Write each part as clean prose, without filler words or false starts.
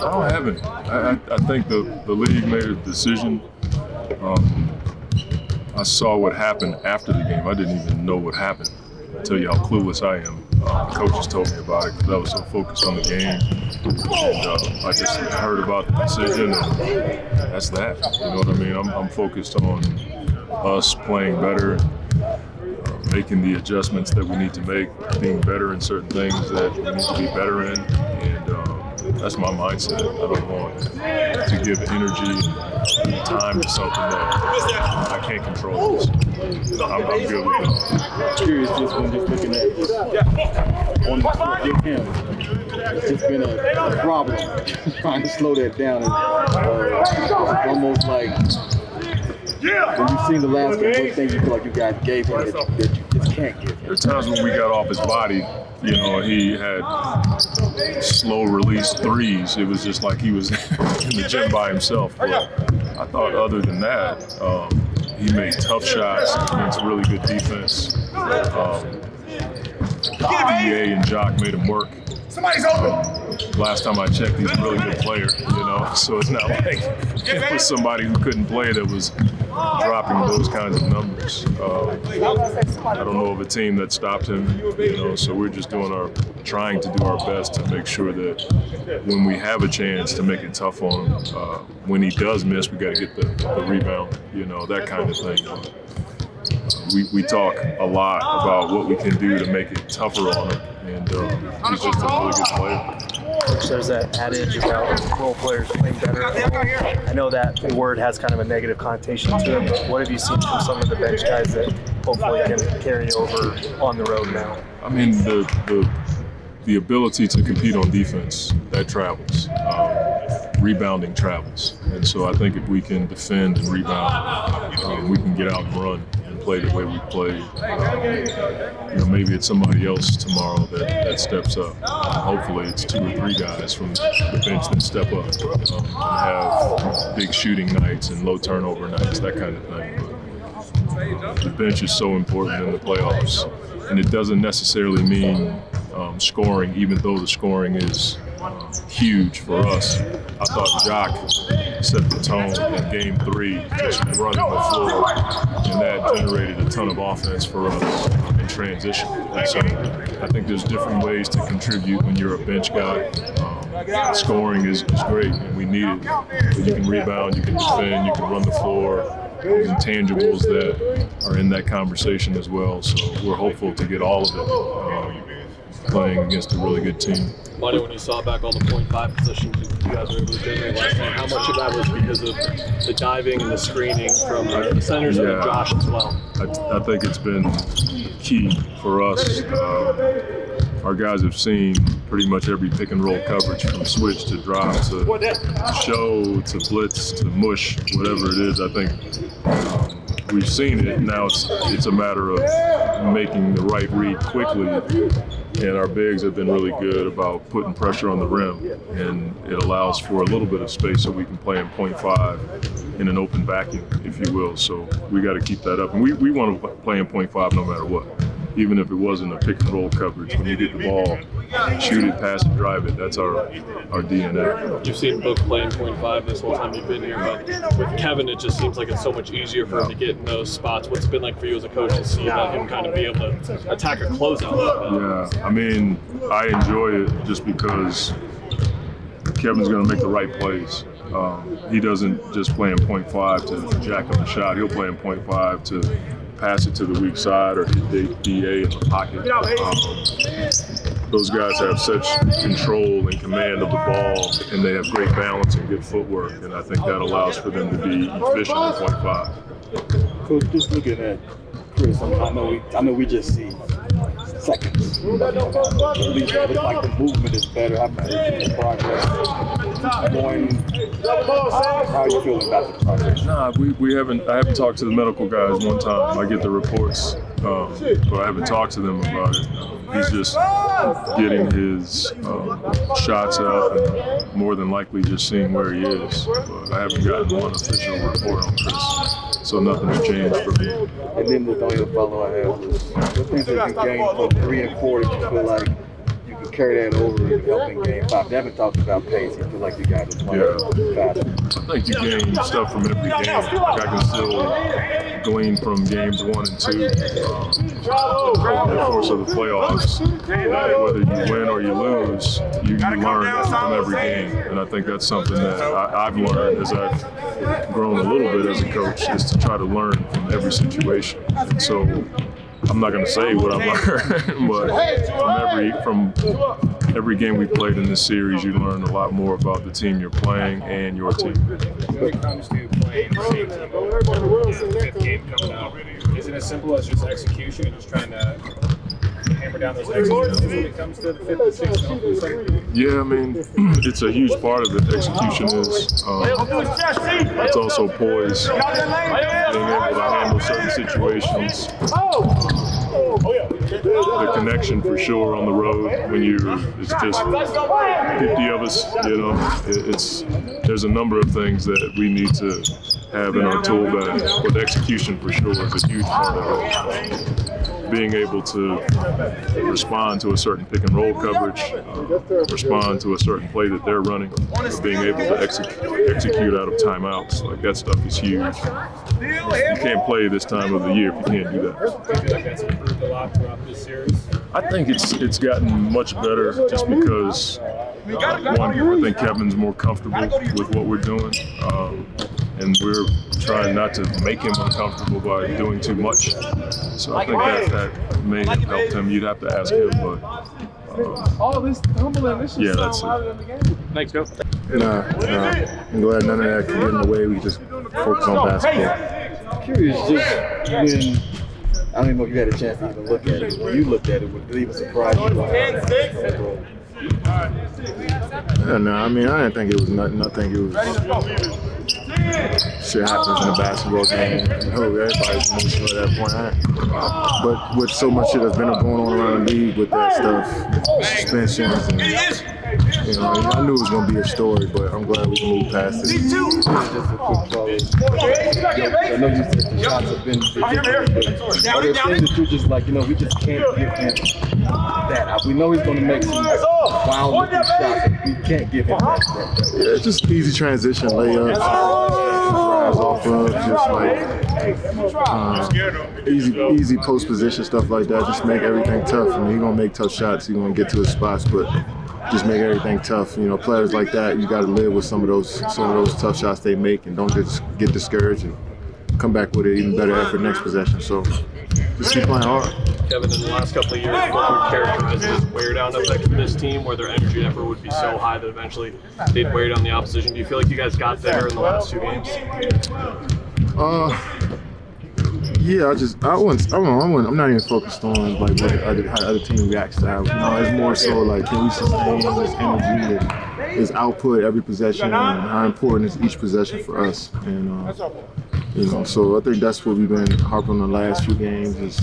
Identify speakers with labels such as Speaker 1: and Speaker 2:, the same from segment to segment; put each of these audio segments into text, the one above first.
Speaker 1: I don't have any. I think the league made a decision. I saw what happened after the game. I didn't even know what happened. I'll tell you how clueless I am. The coaches told me about it because I was so focused on the game. And I just heard about the decision, and that's that. You know what I mean? I'm focused on us playing better, making the adjustments that we need to make, being better in certain things that we need to be better in. And that's my mindset. I don't want to give energy and time to something that I can't control. So I'm good with it.
Speaker 2: Curious, just when just looking at this on the camera, it's just been a problem trying to slow that down. And it's almost like when you've seen the last game, what things you feel like you guys gave him that you just can't give him?
Speaker 1: There are times when we got off his body, you know, he had slow release threes. It was just like he was in the gym by himself. But I thought other than that, he made tough shots against really good defense. DA and Jock made him work.
Speaker 3: Somebody's open.
Speaker 1: Last time I checked, he's a really good player, you know, so it's not like it was somebody who couldn't play that was dropping those kinds of numbers. I don't know of a team that stopped him, you know, so we're just trying to do our best to make sure that when we have a chance to make it tough on him, when he does miss, we got to get the rebound, you know, that kind of thing. We talk a lot about what we can do to make it tougher on him, and he's just a really good player.
Speaker 4: There's that adage about role players playing better. I know that word has kind of a negative connotation to it, but what have you seen from some of the bench guys that hopefully can carry over on the road now?
Speaker 1: I mean, the ability to compete on defense, that travels. Rebounding travels. And so I think if we can defend and rebound, we can get out and run and play the way we play. You know, maybe it's somebody else tomorrow that steps up. Hopefully it's 2 or 3 guys from the bench that step up and have big shooting nights and low turnover nights, that kind of thing. But the bench is so important in the playoffs. And it doesn't necessarily mean scoring, even though the scoring is huge for us. I thought Jock set the tone in Game 3, just running the floor, and that generated a ton of offense for us in transition. And so I think there's different ways to contribute when you're a bench guy. Scoring is great, and we need it. But you can rebound, you can defend, you can run the floor. Intangibles that are in that conversation as well. So we're hopeful to get all of it playing against a really good team.
Speaker 5: Monty, when you saw back all the .5 positions you guys were able to generate last night, how much of that was because of the diving and the screening from the centers and Josh as well?
Speaker 1: I think it's been key for us. Our guys have seen pretty much every pick and roll coverage from switch to drop to show to blitz to mush, whatever it is. I think we've seen it. Now it's a matter of making the right read quickly. And our bigs have been really good about putting pressure on the rim, and it allows for a little bit of space so we can play in .5 in an open vacuum, if you will. So we got to keep that up. And we want to play in .5 no matter what. Even if it wasn't a pick and roll coverage, when you get the ball, shoot it, pass it, drive it, that's our DNA.
Speaker 5: You've seen Book play in .5 this whole time you've been here, but with Kevin, it just seems like it's so much easier for him to get in those spots. What's it been like for you as a coach to see about him kind of be able to attack a closeout?
Speaker 1: Yeah, I mean, I enjoy it just because Kevin's going to make the right plays. He doesn't just play in .5 to jack up the shot. He'll play in .5 to pass it to the weak side or hit DA in the pocket. Those guys have such control and command of the ball, and they have great balance and good footwork, and I think that allows for them to be efficient in .5.
Speaker 2: Coach, just looking at Chris, I know we just see seconds. At least it looks like the movement is better. How are you feeling about the progress?
Speaker 1: Nah, I haven't talked to the medical guys one time. I get the reports, but I haven't talked to them about it. He's just getting his shots up and more than likely just seeing where he is. But I haven't gotten one official report on Chris, so nothing has changed for me.
Speaker 2: And then the only follow I have was, what things have you gained from 3 and 4 that you feel like you could carry that over and help in game 5? Devin talked about pace. He feel like you guys are playing faster.
Speaker 1: I think you gain stuff from every game. Like I can still glean from games 1 and 2 over the course of the playoffs. Whether you win or you lose, you learn from every game. And I think that's something that I've learned as I've grown a little bit as a coach, is to try to learn from every situation. And so I'm not going to say what I've learned, but from every game we played in this series, you learn a lot more about the team you're playing and your team.
Speaker 3: When it comes to playing the same team, fifth game coming up, is it as simple as just execution and just trying to hammer down those executions when it comes to the fifth and sixth home?
Speaker 1: Yeah, I mean, it's a huge part of it. Execution is. It's also poise, being able to handle certain situations. The connection for sure on the road when it's just 50 of us, you know, there's a number of things that we need to have in our tool bag, but execution for sure is a huge part of it. Being able to respond to a certain pick and roll coverage, respond to a certain play that they're running, being able to execute out of timeouts, like that stuff is huge. You can't play this time of the year if you can't do that.
Speaker 3: Do you feel like that's improved a lot throughout this series?
Speaker 1: I think it's gotten much better just because, one, I think Kevin's more comfortable with what we're doing, and we're trying not to make him uncomfortable by doing too much. So I think that may have helped him. You'd have to ask him, but yeah, that's it.
Speaker 5: Thanks, Joe.
Speaker 6: Nah, I'm glad none of that can get in the way. We just focus on basketball.
Speaker 2: Curious, just when I don't even know if you had a chance to even look at it. When you looked at it, would it even surprise you?
Speaker 6: No, I mean, I didn't think it was nothing. I think it was shit happens in a basketball game. Everybody's emotional at that point. But with so much shit that's been going on around the league with that stuff, suspensions, and you know, I knew it was going to be a story, but I'm glad we can move past it.
Speaker 2: Just a quick follow. I know you said the shots have been ridiculous, but are there things that you're just like, you know, we just can't give him that? We know he's going to make some wild-looking shots, but we can't give him that.
Speaker 6: Yeah, it's just easy transition layups, drives off of, just like easy post position stuff like that. Just make everything tough. I mean, he's going to make tough shots. He's going to get to his spots, but just make everything tough. You know, players like that, you got to live with some of those tough shots they make, and don't just get discouraged and come back with an even better effort next possession. So just keep playing hard.
Speaker 5: Kevin, in the last couple of years, what would characterize this wear-down effect for this team, where their energy and effort would be so high that eventually they'd wear down the opposition? Do you feel like you guys got there in the last 2 games?
Speaker 6: Yeah, I'm not even focused on like how the other team reacts to that. You know, it's more so like, can we sustain this energy and this output every possession, and how important is each possession for us? And you know, so I think that's what we've been harping on the last few games. Is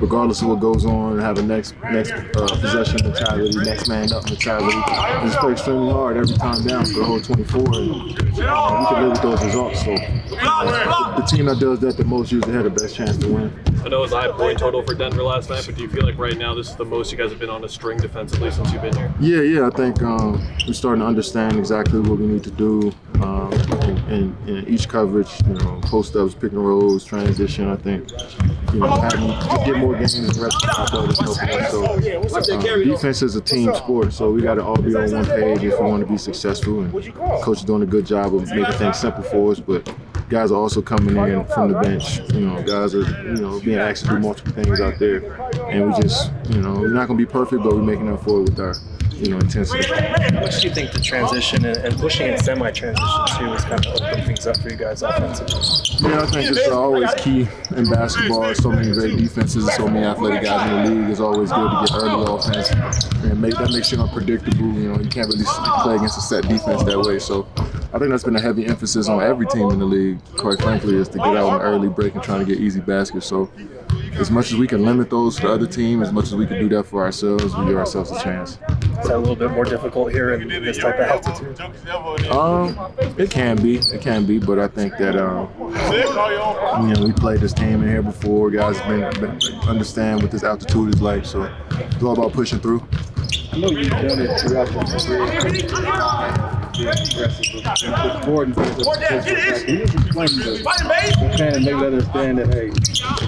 Speaker 6: regardless of what goes on, have a next possession mentality, next man up mentality. And just play extremely hard every time down for the whole 24, and we can live with those results. So the team that does that the most usually had the best chance to win.
Speaker 5: I know it was a high point total for Denver last night, but do you feel like right now this is the most you guys have been on a string defensively since you've been here?
Speaker 6: Yeah, I think we're starting to understand exactly what we need to do in each coverage. You know, post-ups, pick and rolls, transition. I think, you know, having to get more games and reps out there is helping us. So defense is a team sport, so we got to all be on one page if we want to be successful. And coach is doing a good job of making things simple for us, but guys are also coming in from the bench. You know, guys are, you know, being asked to do multiple things out there, and we just, you know, we're not going to be perfect, but we're making up for it with our, you know, intensity.
Speaker 4: How much do you think the transition and pushing in semi-transition too has kind of opened things up for you guys offensively?
Speaker 6: Yeah, I think it's always key in basketball. There's so many great defenses and so many athletic guys in the league. It's always good to get early offense and that makes you unpredictable. You know, you can't really play against a set defense that way. So I think that's been a heavy emphasis on every team in the league, quite frankly, is to get out on an early break and trying to get easy baskets. So as much as we can limit those for the other team, as much as we can do that for ourselves, we give ourselves a chance.
Speaker 4: Is that a little bit more difficult here in this type of altitude?
Speaker 6: It can be, but I think that you know, we played this team in here before. Guys been understand what this altitude is like, so it's all about pushing through.
Speaker 2: I know you've done it throughout your career. Being aggressive with Gordon. Can you just explain to the fan and maybe understand that, hey,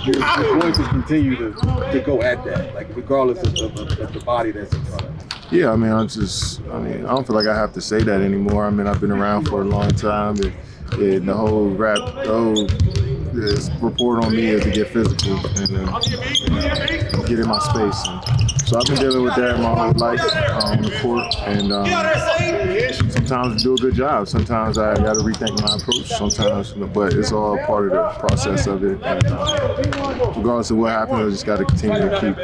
Speaker 2: you're going to continue to go at that, like regardless of the body that's in front of you?
Speaker 6: Yeah, I mean, I don't feel like I have to say that anymore. I mean, I've been around for a long time, and the whole this report on me is to get physical and get in my space. And so I've been dealing with that my whole life on the court, and sometimes I do a good job. Sometimes I got to rethink my approach. Sometimes, but it's all part of the process of it. And regardless of what happens, I just got to continue to keep,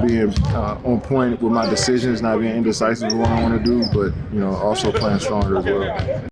Speaker 6: being on point with my decisions, not being indecisive in what I want to do, but also playing stronger as well.